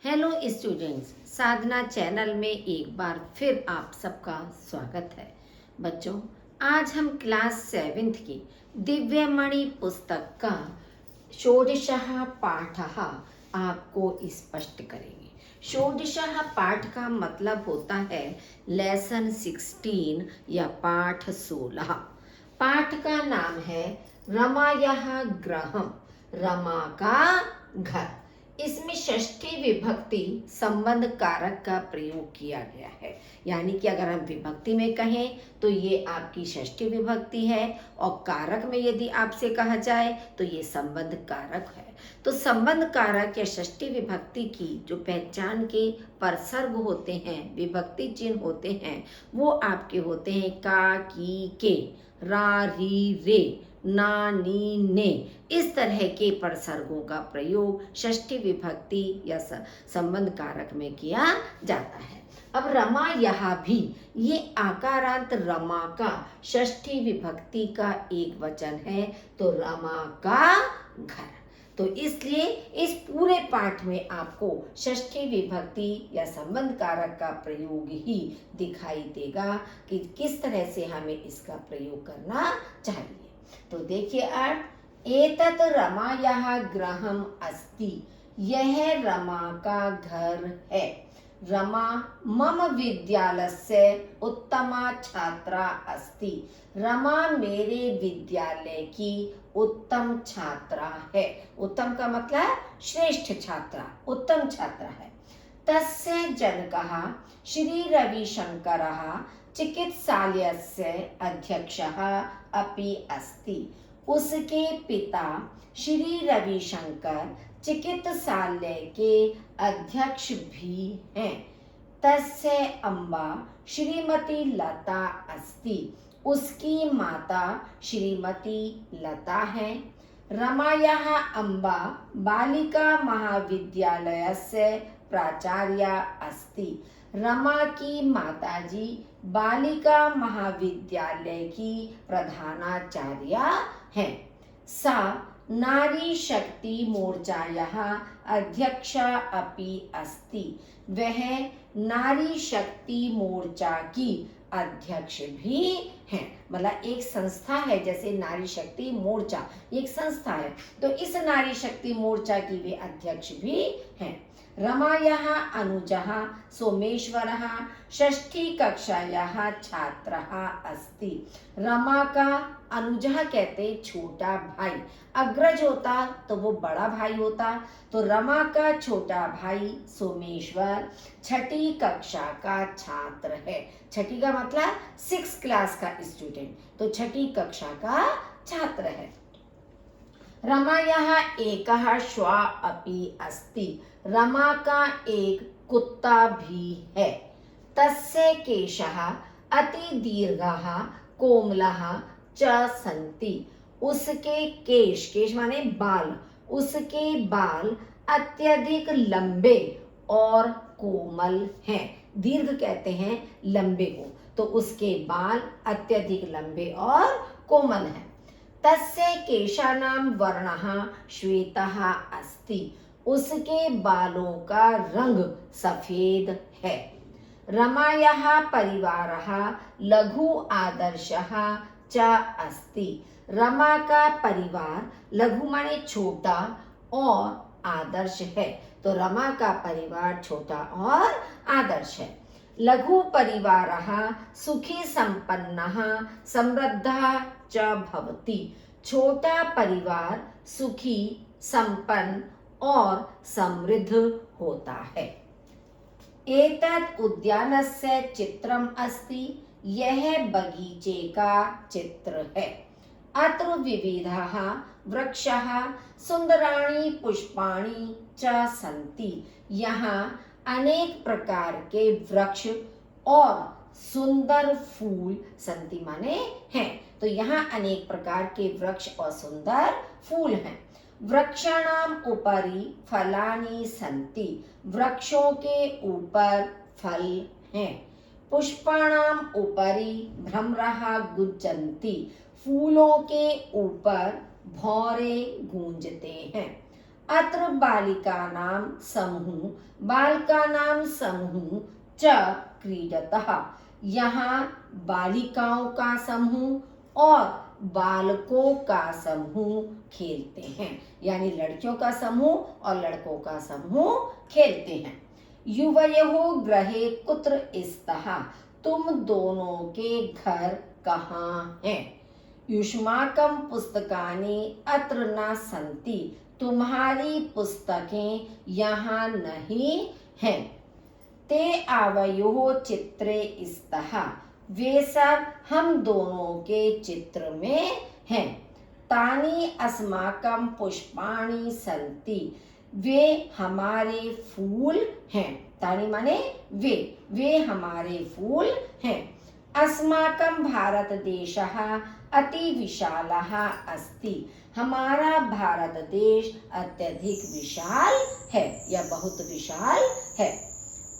Hello students, साधना channel में एक बार फिर आप सबका स्वागत है। बच्चों, आज हम क्लास 7th की दिव्यमणि पुस्तक का षोडशः पाठः आपको स्पष्ट करेंगे। षोडशः पाठ का मतलब होता है लेसन 16 या पाठ 16। पाठ का नाम है रमायः गृहम्, रमा का घर। इसमें षष्ठी विभक्ति संबंध कारक का प्रयोग किया गया है, यानी कि अगर हम विभक्ति में कहें तो ये आपकी षष्ठी विभक्ति है, और कारक में यदि आपसे कहा जाए तो ये संबंध कारक है। तो संबंध कारक या षष्ठी विभक्ति की जो पहचान के परसर्ग होते हैं, विभक्ति चिन्ह होते हैं, वो आपके होते हैं का, की, के, रा, री, रे, ना, नी, ने। इस तरह के परसर्गों का प्रयोग षष्ठी विभक्ति या संबंध कारक में किया जाता है। अब रमा यहाँ भी ये आकारांत रमा का षष्ठी विभक्ति का एक वचन है, तो रमा का घर। तो इसलिए इस पूरे पाठ में आपको षष्ठी विभक्ति या संबंध कारक का प्रयोग ही दिखाई देगा कि किस तरह से हमें इसका प्रयोग करना चाहिए। तो देखिए अर्थ, एतत् रमायाः गृहम् अस्ति, यह रमा का घर है। रमा मम विद्यालयस्य उत्तमा छात्रा अस्ति, रमा मेरे विद्यालय की उत्तम छात्रा है। उत्तम का मतलब श्रेष्ठ छात्रा, उत्तम छात्रा है। तस्य जनकः श्री रविशंकरः चिकित्सालयस्य अध्यक्षः अपि अस्ति, उसके पिता श्री रविशंकर चिकित्सालय के अध्यक्ष भी हैं। तस्य अम्बा श्रीमती लता अस्ति, उसकी माता श्रीमती लता है। रमायाः अम्बा बालिका महाविद्यालयस्य प्राचार्या अस्ति, रमा की माताजी बालिका महाविद्यालय की प्रधानाचार्या है। सा नारी शक्ति मोर्चायाः अध्यक्षा अपि अस्ति, वह नारी शक्ति मोर्चा की अध्यक्ष भी है। मतलब एक संस्था है, जैसे नारी शक्ति मोर्चा एक संस्था है, तो इस नारी शक्ति मोर्चा की वे अध्यक्ष भी हैं। रमायाः अनुजः सोमेश्वरः षष्ठी कक्षायाः छात्रः अस्ति, रमा का अनुजः कहते छोटा भाई, अग्रज होता तो वो बड़ा भाई होता, तो रमा का छोटा भाई सोमेश्वर छठी कक्षा का छात्र है। छठी का मतलब 6 क्लास का स्टूडेंट, तो छठी कक्षा का छात्र है। रमायाः एकः श्वा अपि अस्ति, रमा का एक कुत्ता भी है। तस्य केशः अति दीर्घः कोमलः च सन्ति, उसके केश, केश माने बाल, उसके बाल अत्यधिक लंबे और कोमल हैं। दीर्घ कहते हैं लंबे को, तो उसके बाल अत्यधिक लंबे और कोमल हैं। तस्य केशानां वर्णः श्वेतः अस्ति, उसके बालों का रंग सफेद है। रमायाः परिवारः लघु आदर्शः च अस्ति, रमा का परिवार लघु माने छोटा और आदर्श है, तो रमा का परिवार छोटा और आदर्श है। लघु परिवारः सुखी संपन्नः समृद्धः च भवति, छोटा परिवार सुखी संपन्न और समृद्ध होता है। एतत् उद्यानस्य चित्रम् अस्ति, यह बगीचे का चित्र है। अत्र विविधाः वृक्षाः सुंदराणि पुष्पाणि च सन्ति, यहाँ अनेक प्रकार के वृक्ष और सुंदर फूल सन्ति माने हैं, तो यहाँ अनेक प्रकार के वृक्ष और सुंदर फूल हैं। वृक्षाणाम उपरि फलानि सन्ति, वृक्षों के ऊपर फल हैं। पुष्पाणाम उपरि भ्रमरः गुंजन्ति, फूलों के ऊपर भौरे गूंजते हैं। अत्र बालिकानां समूह बालकानां समूह च क्रीडतः। यहाँ बालिकाओं का समूह और बालकों का समूह खेलते हैं, यानी लड़कियों का समूह और लड़कों का समूह खेलते हैं। युवयोः गृहे कुत्र स्तः, तुम दोनों के घर कहाँ हैं? युष्माकं पुस्तकानि अत्र न सन्ति, तुम्हारी पुस्तकें यहाँ नहीं हैं। ते आवयोः चित्रे स्तः, वे सब हम दोनों के चित्र में हैं। तानि अस्माकं पुष्पाणि सन्ति, वे हमारे फूल हैं। तानि माने वे हमारे फूल हैं। अस्माकं भारत देशः अति विशालः अस्ति, हमारा भारत देश अत्यधिक विशाल है या बहुत विशाल है।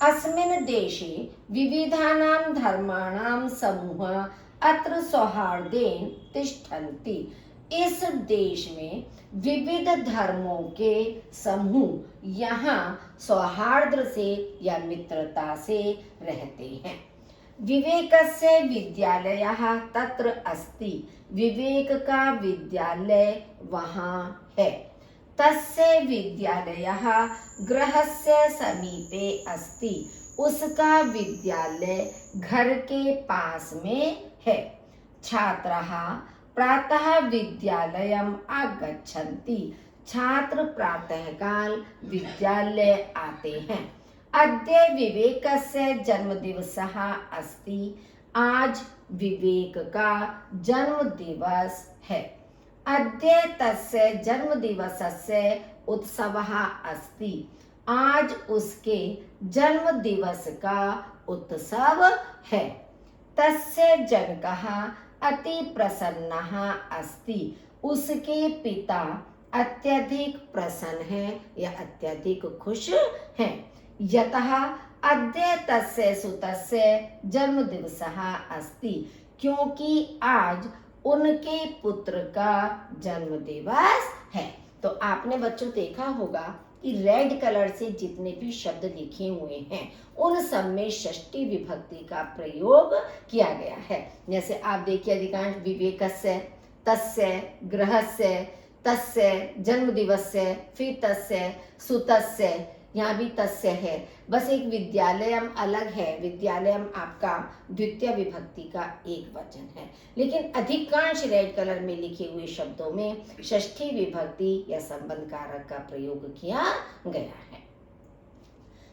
अस्मिन् देशे विविधानां धर्माणां समूहः अत्र सौहार्देन तिष्ठन्ति, इस देश में विविध धर्मों के समूह यहाँ सौहार्द से या मित्रता से रहते हैं। विवेकस्य विद्यालयः तत्र अस्ति, विवेक का विद्यालय वहाँ है। तस्य विद्यालयः गृहस्य समीपे अस्ति, उसका विद्यालय घर के पास में है। छात्राः प्रातः विद्यालयम् आगच्छन्ति, छात्र प्रातःकाल विद्यालय आते हैं। अद्य विवेकस्य जन्मदिवसः अस्ति, आज विवेक का जन्म दिवस है। अद्य तस्य जन्मदिवसस्य उत्सवः अस्ति, आज उसके जन्म दिवस का उत्सव है। तस्य जनकः अति प्रसन्नः अस्ति, उसके पिता अत्यधिक प्रसन्न हैं या अत्यधिक खुश हैं। यतः अद्य तस्य सुतस्य जन्मदिवसः अस्ति, क्योंकि आज उनके पुत्र का जन्म दिवस है। तो आपने बच्चों देखा होगा कि रेड कलर से जितने भी शब्द लिखे हुए हैं उन सब में षष्ठी विभक्ति का प्रयोग किया गया है। जैसे आप देखिए अधिकांश विवेकस्य, तस्य, गृहस्य, तस्य, जन्मदिवस्य, फिर तस्य, सुतस्य, यहाँ भी तस्य है। बस एक विद्यालयम अलग है, विद्यालयम आपका द्वितीय विभक्ति का एक वचन है, लेकिन अधिकांश रेड कलर में लिखे हुए शब्दों में षष्ठी विभक्ति या संबंध कारक का प्रयोग किया गया है।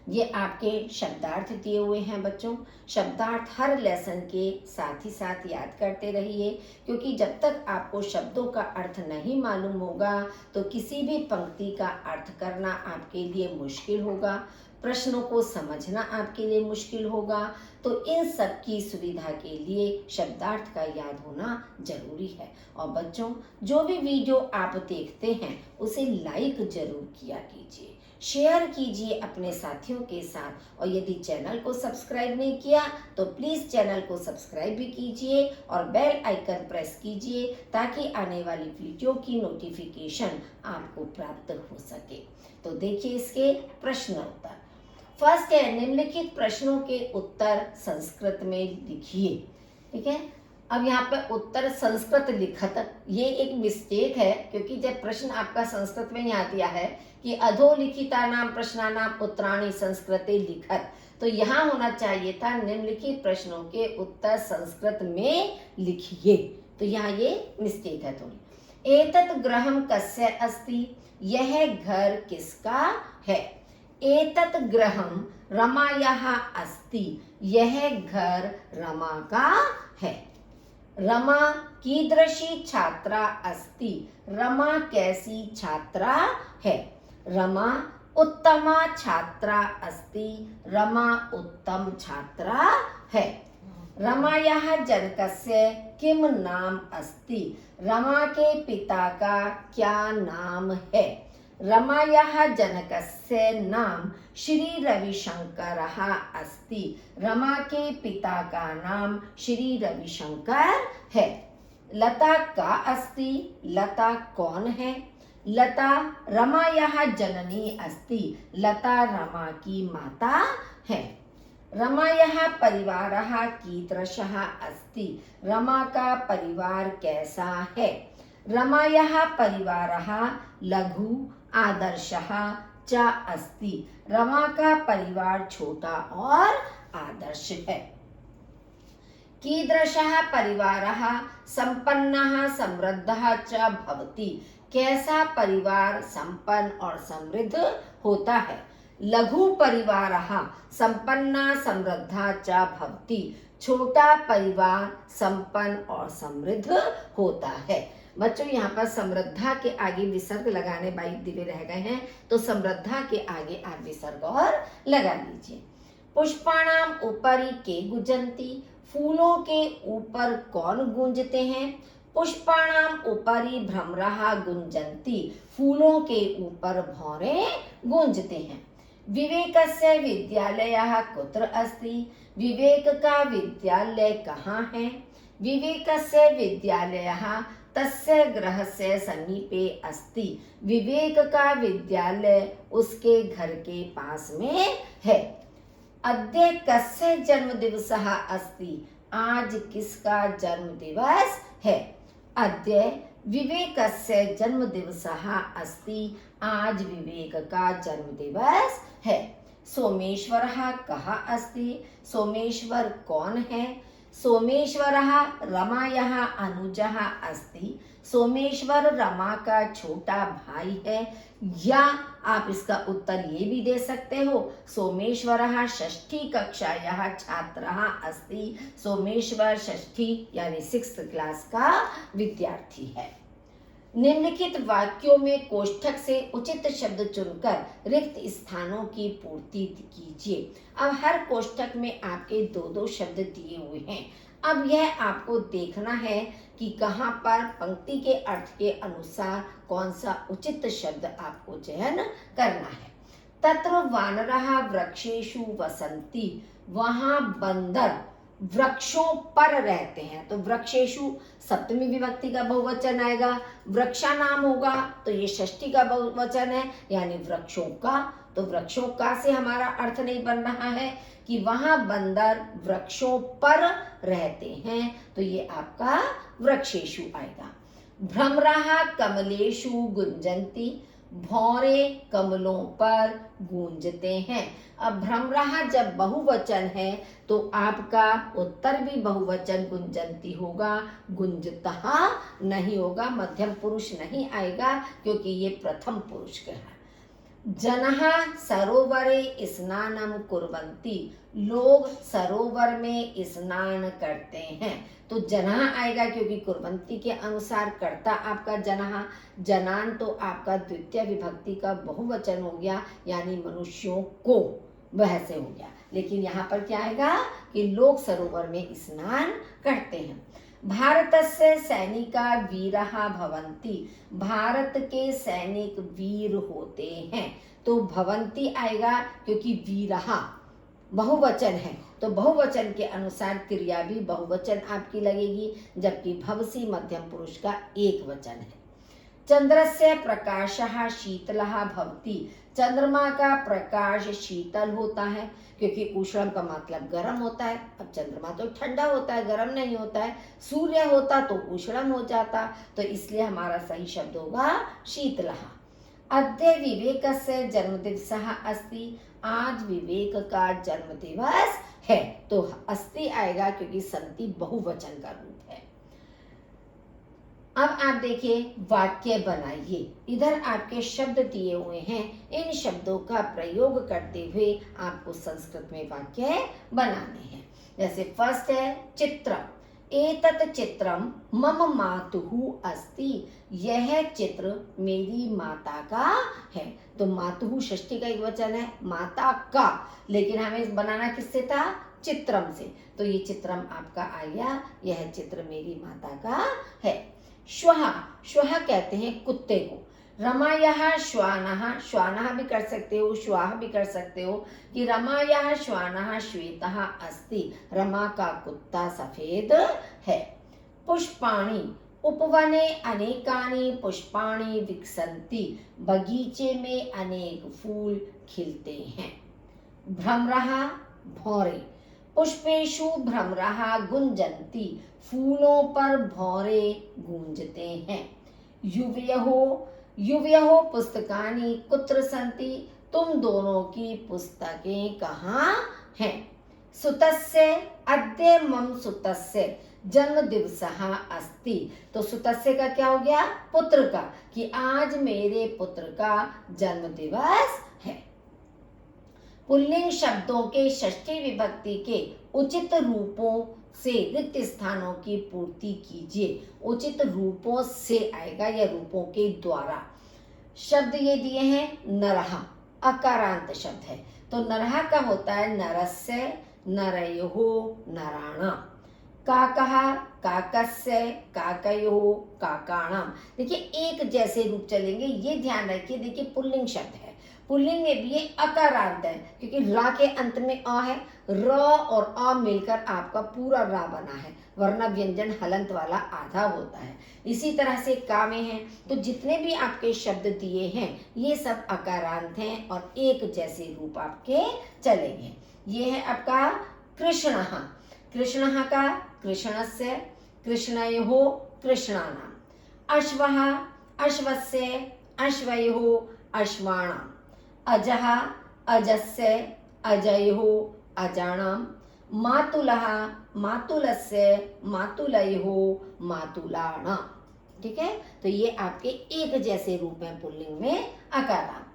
ये आपके शब्दार्थ दिए हुए हैं बच्चों। शब्दार्थ हर लेसन के साथ ही साथ याद करते रहिए, क्योंकि जब तक आपको शब्दों का अर्थ नहीं मालूम होगा तो किसी भी पंक्ति का अर्थ करना आपके लिए मुश्किल होगा, प्रश्नों को समझना आपके लिए मुश्किल होगा। तो इन सब की सुविधा के लिए शब्दार्थ का याद होना जरूरी है। और बच्चों, जो भी वीडियो आप देखते हैं उसे लाइक जरूर किया कीजिए, शेयर कीजिए अपने साथियों के साथ, और यदि चैनल को सब्सक्राइब नहीं किया तो प्लीज़ चैनल को सब्सक्राइब भी कीजिए और बेल आइकन प्रेस कीजिए ताकि आने वाली वीडियो की नोटिफिकेशन आपको प्राप्त हो सके। तो देखिए इसके प्रश्न उत्तर। फर्स्ट है, निम्नलिखित प्रश्नों के उत्तर संस्कृत में लिखिए। ठीक है, अब यहाँ पे उत्तर संस्कृत लिखत, ये एक मिस्टेक है, क्योंकि जब प्रश्न आपका संस्कृत में यहाँ दिया है कि अधोलिखितानां प्रश्नानां उत्तराणि संस्कृते लिखत, तो यहाँ होना चाहिए था निम्नलिखित प्रश्नों के उत्तर संस्कृत में लिखिए। तो यहाँ ये मिस्टेक है थोड़ी। एतत् गृहं कस्य अस्ति, यह घर किसका है। एतत् गृहं रमायाः अस्ति, यह घर रमा का है। रमा कीदृशी छात्रा अस्ति, रमा कैसी छात्रा है। रमा उत्तमा छात्रा अस्ति, रमा उत्तम छात्रा है। रमायाः जनकस्य किम नाम अस्ति, रमा के पिता का क्या नाम है। रमायाः जनकस्य नाम श्री रविशंकरः अस्ति, रमा के पिता का नाम श्री रविशंकर है। लता का अस्ति, लता कौन है। लता रमायाः जननी अस्ति, लता रमा की माता है। रमायाः परिवारः कीदृशः अस्ति, रमा का परिवार कैसा है। रमायाः परिवारः लघु आदर्शः च अस्ति, रमा का परिवार छोटा और आदर्श है। कीदृशः परिवारः संपन्नः समृद्धः च भवति, कैसा परिवार संपन्न और समृद्ध होता है। लघु परिवारः संपन्ना समृद्धा च भवति, छोटा परिवार संपन्न और समृद्ध होता है। बच्चों यहाँ पर समृद्धा के आगे विसर्ग लगाने दिवे रह गए हैं, तो समृद्धा के आगे आप विसर्ग और लगा लीजिए। पुष्पाणाम ऊपरी के गुंजन्ति, फूलों के ऊपर कौन गूंजते हैं। पुष्पाणाम ऊपरी भ्रमरः गुंजन्ति, फूलों के ऊपर भौरे गूंजते हैं। विवेकस्य विद्यालयः कुत्र अस्ति, विवेक का विद्यालय कहाँ है। विवेकस्य विद्यालयः तस्य गृहस्य समीपे अस्ति, विवेक का विद्यालय उसके घर के पास में है। अद्य कस्य जन्मदिवसः अस्ति, आज किसका जन्मदिवस है। अद्य विवेकस्य जन्मदिवसः अस्ति, आज विवेक का जन्मदिवस है। सोमेश्वरः कः अस्ति, सोमेश्वर कौन है। सोमेश्वरः रमायाः अनुजः अस्ति, सोमेश्वर रमा का छोटा भाई है। या आप इसका उत्तर ये भी दे सकते हो, सोमेश्वरः षष्ठी कक्षायाः छात्रः अस्ति, सोमेश्वर षष्ठी यानी 6th क्लास का विद्यार्थी है। निम्नलिखित वाक्यों में कोष्ठक से उचित शब्द चुनकर रिक्त स्थानों की पूर्ति कीजिए। अब हर कोष्ठक में आपके 2-2 शब्द दिए हुए हैं। अब यह आपको देखना है कि कहाँ पर पंक्ति के अर्थ के अनुसार कौन सा उचित शब्द आपको चयन करना है। तत्र वानरः वृक्षेषु वसन्ति, वहाँ बंदर वृक्षों पर रहते हैं। तो वृक्षेषु सप्तमी विभक्ति का बहुवचन आएगा, वृक्षा नाम होगा तो ये षष्ठी का बहुवचन है यानी वृक्षों का। तो वृक्षों का से हमारा अर्थ नहीं बन रहा है कि वहां बंदर वृक्षों पर रहते हैं, तो ये आपका वृक्षेषु आएगा। भ्रमरः कमलेषु गुंजन्ति, भौरे कमलों पर गूंजते हैं। अब भ्रमरः जब बहुवचन है तो आपका उत्तर भी बहुवचन गुंजन्ति होगा, गुंजतः नहीं होगा, मध्यम पुरुष नहीं आएगा क्योंकि ये प्रथम पुरुष का है। जनः सरोवरे स्नानं कुर्वन्ति, लोग सरोवर में स्नान करते हैं। तो जनः आएगा क्योंकि कुर्वन्ति के अनुसार कर्ता आपका जनः, जनान तो आपका द्वितीय विभक्ति का बहुवचन हो गया यानी मनुष्यों को, वह से हो गया। लेकिन यहाँ पर क्या आएगा कि लोग सरोवर में स्नान करते हैं। भारतस्य सैनिका वीरः भवन्ति, भारत के सैनिक वीर होते हैं। तो भवन्ति आएगा क्योंकि वीरः बहुवचन है, तो बहुवचन के अनुसार क्रिया भी बहुवचन आपकी लगेगी, जबकि भवसी मध्यम पुरुष का एक वचन है। चंद्रस्य प्रकाशः शीतलः भवति, चंद्रमा का प्रकाश शीतल होता है क्योंकि उष्ण का मतलब गर्म होता है। अब चंद्रमा तो ठंडा होता है, गर्म नहीं होता है। सूर्य होता तो उष्ण हो जाता, तो इसलिए हमारा सही शब्द होगा शीतलः। अद्य विवेकस्य जन्मदिवसः अस्ति, आज विवेक का जन्मदिवस है। तो अस्ति आएगा क्योंकि संति बहुवचन का रूप है। अब आप देखिए वाक्य बनाइए। इधर आपके शब्द दिए हुए हैं, इन शब्दों का प्रयोग करते हुए आपको संस्कृत में वाक्य बनाने हैं। जैसे फर्स्ट है चित्रम, एतत् चित्रम मम मातुः अस्ति, यह चित्र मेरी माता का है। तो मातुः षष्ठी का एक वचन है, माता का, लेकिन हमें बनाना किससे था, चित्रम से। तो ये चित्रम आपका आ गया, यह चित्र मेरी माता का है। श्वः, श्वः कहते हैं कुत्ते को। रमायाः श्वानः, श्वानः भी कर सकते हो, श्वाः भी कर सकते हो कि रमायाः श्वानः श्वेतः अस्ति, रमा का कुत्ता सफेद है। पुष्पाणि, उपवने अनेकानि पुष्पाणि विकसन्ति, बगीचे में अनेक फूल खिलते हैं। भ्रमरः भौरे, पुष्पेषु भ्रमरः गुंजन्ति, फूलों पर भौरे गूंजते हैं। युवयोः पुस्तकानि कुत्र सन्ति, तुम दोनों की पुस्तकें कहाँ हैं। सुतस्य अद्य मम सुतस्य जन्मदिवसः अस्ति, तो सुतस्य का क्या हो गया, पुत्र का, कि आज मेरे पुत्र का जन्म दिवस है। पुल्लिंग शब्दों के षष्ठी विभक्ति के उचित रूपों से रिक्त स्थानों की पूर्ति कीजिए। उचित रूपों से आएगा या रूपों के द्वारा। शब्द ये दिए हैं नरः, अकारांत शब्द है, तो नरः का होता है नरस्य, नरयोः, नराणाम्। काकः, काकस्य, काकयोः, काकाणाम्। देखिए एक जैसे रूप चलेंगे, ये ध्यान रखिए। देखिए पुल्लिंग शब्द है, पुल्लिंग में भी ये अकारांत है क्योंकि रा के अंत में अ है, र और अ मिलकर आपका पूरा रा बना है, वरना व्यंजन हलंत वाला आधा होता है। इसी तरह से का में है, तो जितने भी आपके शब्द दिए हैं ये सब अकारांत हैं और एक जैसे रूप आपके चलेंगे। ये है आपका कृष्णः, कृष्णः का कृष्णस्य, कृष्णयोः, कृष्णाणाम्। अश्वः, अश्वस्य, अश्वयोः, अश्वाणाम्। अजः, अजस्य, अजयोः, अजानाम्। मातुलः, मातुलस्य, मातुलयोः, मातुलानाम्। ठीक है, तो ये आपके एक जैसे रूप हैं पुल्लिंग में अकारांत।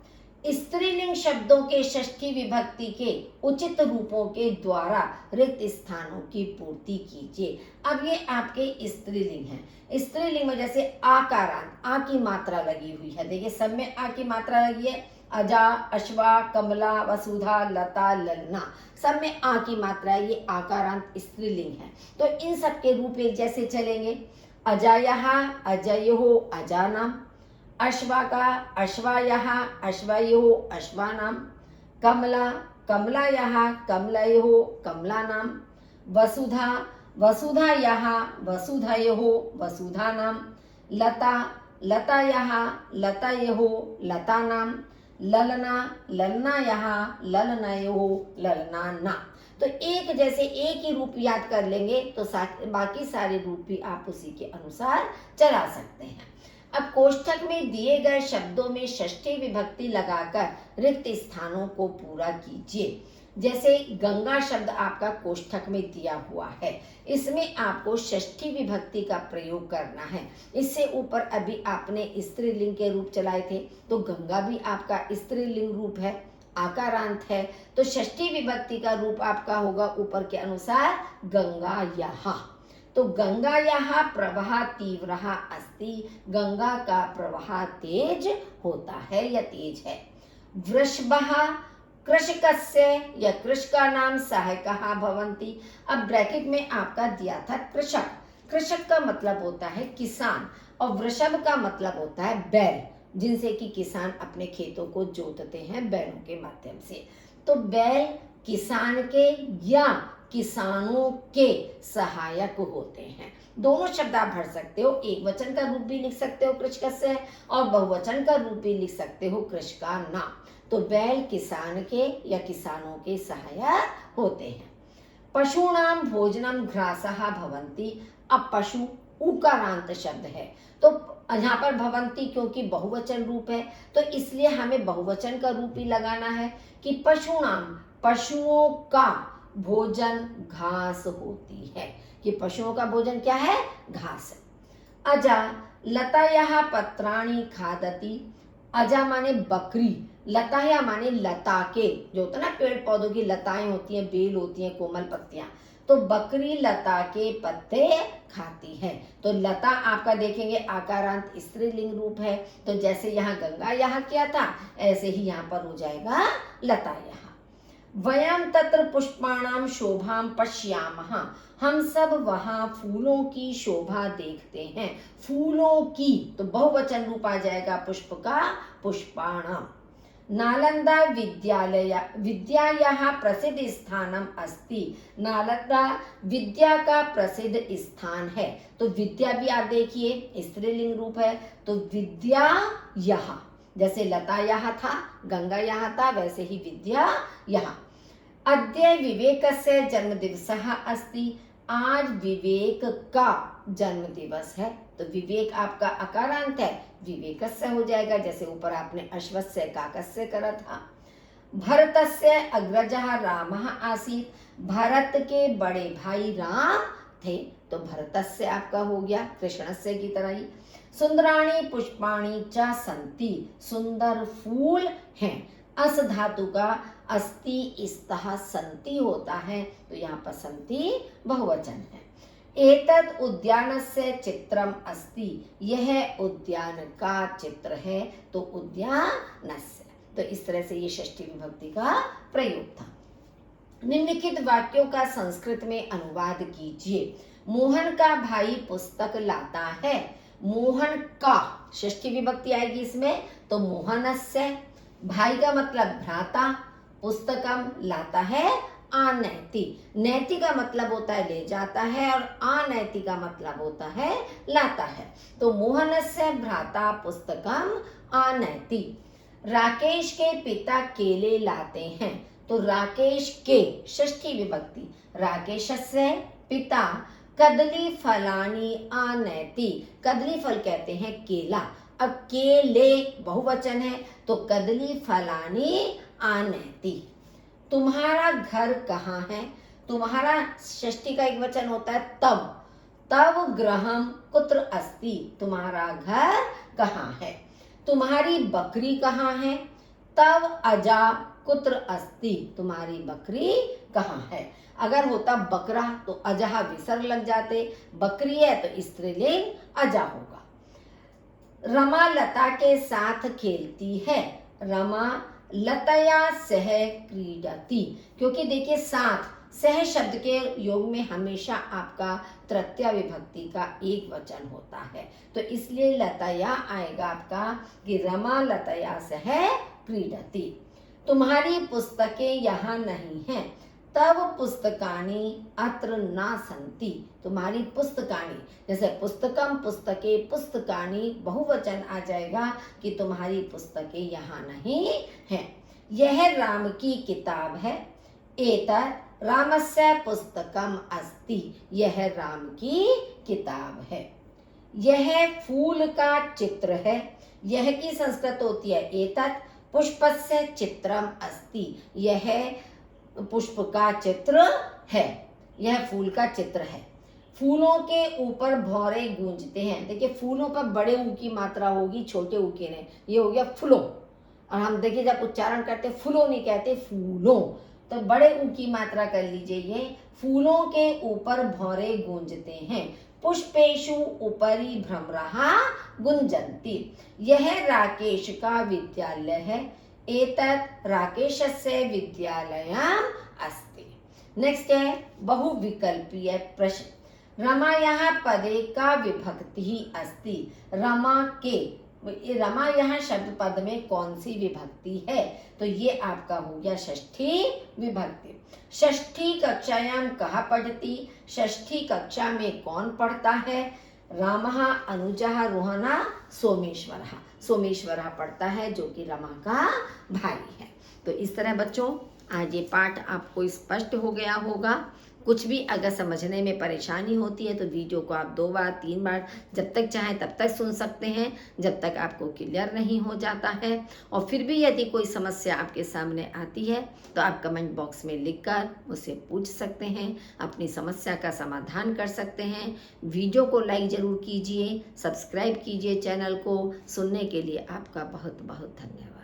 स्त्रीलिंग शब्दों के षष्ठी विभक्ति के उचित रूपों के द्वारा रिक्त स्थानों की पूर्ति कीजिए। अब ये आपके स्त्रीलिंग हैं। स्त्रीलिंग में जैसे आकारांत, आ की मात्रा लगी हुई है, देखिए सब में आ की मात्रा लगी है। अजा, अश्वा, कमला, वसुधा, लता, ललना, सब में आ की मात्रा है, ये आकारांत स्त्रीलिंग है। तो इन सब के रूप एक जैसे चलेंगे। अजायः, अजयोः, अजानाम्। अश्वा का अश्वायः, अश्वयोः, अश्वानाम्। कमला, कमलायः, कमलयोः, कमलानाम्। वसुधा, वसुधायः, वसुधयोः, वसुधानाम्। लता, लतायः, लतयोः, लतानाम्। ललना, ललनायः, ललनयोः, ललनानाम्। तो एक जैसे एक ही रूप याद कर लेंगे तो बाकी सारे रूप भी आप उसी के अनुसार चला सकते हैं। अब कोष्ठक में दिए गए शब्दों में षष्ठी विभक्ति लगाकर रिक्त स्थानों को पूरा कीजिए। जैसे गंगा शब्द आपका कोष्ठक में दिया हुआ है, इसमें आपको षष्ठी विभक्ति का प्रयोग करना है। इससे ऊपर अभी आपने स्त्रीलिंग के रूप चलाए थे, तो गंगा भी आपका स्त्रीलिंग रूप है, आकारांत है, तो षष्ठी विभक्ति का रूप आपका होगा ऊपर के अनुसार गंगायाः। तो गंगायाः प्रवाह तीव्रः अस्ति, गंगा का प्रवाह तेज होता है या तेज है। वृषभः, कृषकस्य या कृषकाणां सहायकाः भवन्ति। अब ब्रैकेट में आपका दिया था कृषक, कृषक का मतलब होता है किसान, और वृषभ का मतलब होता है बैल, जिनसे कि किसान अपने खेतों को जोतते हैं बैलों के माध्यम से। तो बैल किसान के या किसानों के सहायक होते हैं। दोनों शब्द आप भर सकते हो, एक वचन का रूप भी लिख सकते हो कृषकस्य, और बहुवचन का रूप भी लिख सकते हो कृषकाणां। तो बैल किसान के या किसानों के सहायक होते हैं। पशूनां भोजनम घ्रासः भवन्ति। अब पशु उकारांत शब्द है, तो यहाँ पर भवन्ति क्योंकि बहुवचन रूप है, तो इसलिए हमें बहुवचन का रूप ही लगाना है कि पशूनां, पशुओं का भोजन घास होती है, कि पशुओं का भोजन क्या है, घास है। अजा, लतायाः पत्राणि खादति। अजा माने बकरी, लताया माने लता के, जो होता है ना पेड़ पौधों की लताएं होती हैं, बेल होती हैं, कोमल पत्तियां, तो बकरी लता के पत्ते खाती है। तो लता आपका देखेंगे आकारांत स्त्रीलिंग रूप है, तो जैसे यहाँ गंगा यहाँ किया था ऐसे ही यहाँ पर हो जाएगा लता यहाँ। वयं तत्र पुष्पाणां शोभां पश्यामः। हम सब वहाँ फूलों की शोभा देखते हैं। फूलों की, तो बहुवचन रूप आ जाएगा पुष्प का, पुष्पाणां। नालंदा विद्यायाः प्रसिद्ध स्थानम अस्ति। नालंदा विद्या का प्रसिद्ध स्थान है। तो विद्या भी आप देखिए स्त्रीलिंग रूप है, तो विद्या यहाँ, जैसे लता यहाँ था, गंगा यहाँ था, वैसे ही विद्या यहाँ। अद्य विवेकस्य जन्मदिवसः अस्ति। आज विवेक का जन्म दिवस है। तो विवेक आपका अकारांत है, विवेकस्य हो जाएगा, जैसे ऊपर आपने अश्वस्य काकस्य करा था। भरतस्य अग्रजः रामः आसीत्। भरत के बड़े भाई राम थे, तो भरतस्य आपका हो गया कृष्णस्य की तरह ही। सुंदराणि पुष्पाणि च सन्ति। सुंदर फूल हैं। अस धातु का अस्ति स्तः सन्ति होता है, तो यहाँ पर सन्ति बहुवचन है। एतत् उद्यानस्य चित्रम अस्ति। यह उद्यान का चित्र है, तो उद्यानस्य। तो इस तरह से ये षष्ठी विभक्ति का प्रयोग था। निम्नलिखित वाक्यों का संस्कृत में अनुवाद कीजिए। मोहन का भाई पुस्तक लाता है। मोहन का षष्ठी विभक्ति आएगी इसमें, तो मोहनस्य। भाई का मतलब भ्राता, पुस्तकम लाता है आनैति। नैति का मतलब होता है ले जाता है, और आनैति का मतलब होता है लाता है। तो मोहनस्य भ्राता पुस्तकम आनैति। राकेश के पिता केले लाते हैं। तो राकेश के षष्ठी विभक्ति, राकेशस्य पिता कदली फलानी आनैति। कदली फल कहते हैं केला। अब केले बहुवचन है, तो कदली फलानी आनैति। तुम्हारा घर कहाँ है। तुम्हारा षष्ठी का एक वचन होता है तव। तव गृहम कुत्र अस्ति। तुम्हारा घर कहाँ है। तुम्हारी बकरी कहाँ है। तव अजा कुत्र अस्ति। तुम्हारी बकरी कहाँ है। अगर होता बकरा तो अजहा विसर्ग लग जाते, बकरी है तो स्त्रीलिंग अजा होगा। रमा लता के साथ खेलती है। रमा लतया सह क्रीडति। क्योंकि देखिए साथ सह शब्द के योग में हमेशा आपका तृतीया विभक्ति का एक वचन होता है, तो इसलिए लतया आएगा आपका कि रमा लतया सह क्रीडति। तुम्हारी पुस्तकें यहाँ नहीं हैं। तव पुस्तकानि अत्र न सन्ति। तुम्हारी पुस्तकानि, जैसे पुस्तकम पुस्तके पुस्तकानि बहुवचन आ जाएगा कि तुम्हारी पुस्तकें यहाँ नहीं हैं। यह राम की किताब है। एतत् रामस्य पुस्तकम अस्ति। यह राम की किताब है। यह फूल का चित्र है। यह की संस्कृत होती है एतत्। पुष्पस्य चित्रम अस्ति। यह पुष्प का चित्र है। यह फूल का चित्र है। फूलों के ऊपर भौरे गूंजते हैं। देखिए फूलों पर बड़े ऊ की मात्रा होगी, छोटे ऊ की नहीं। ये हो गया फूलों, और हम देखिए जब उच्चारण करते फूलों नहीं कहते फूलों, तो बड़े ऊ की मात्रा कर लीजिए। ये फूलों के ऊपर भौरे गूंजते हैं। पुष्पेषु उपरि भ्रमरः गुंजन्ति। यह राकेश का विद्यालय है। एतत् राकेशस्य विद्यालयम् अस्ति। नेक्स्ट है बहुविकल्पीय प्रश्न। रमायाः पदे का विभक्ति ही अस्ति। रमा के, रमा यहाँ शब्द पद में कौन सी विभक्ति है, तो ये आपका हो गया षष्ठी विभक्ति। षष्ठी कक्षायां कः पठति। षष्ठी कक्षा में कौन पढ़ता है। रामः अनुजः रोहणः सोमेश्वरः। सोमेश्वरः पढ़ता है जो कि रमा का भाई है। तो इस तरह बच्चों आज ये पाठ आपको स्पष्ट हो गया होगा। कुछ भी अगर समझने में परेशानी होती है तो वीडियो को आप 2 बार 3 बार जब तक चाहें तब तक सुन सकते हैं, जब तक आपको क्लियर नहीं हो जाता है। और फिर भी यदि कोई समस्या आपके सामने आती है तो आप कमेंट बॉक्स में लिखकर मुझसे पूछ सकते हैं, अपनी समस्या का समाधान कर सकते हैं। वीडियो को लाइक ज़रूर कीजिए, सब्सक्राइब कीजिए चैनल को। सुनने के लिए आपका बहुत बहुत धन्यवाद।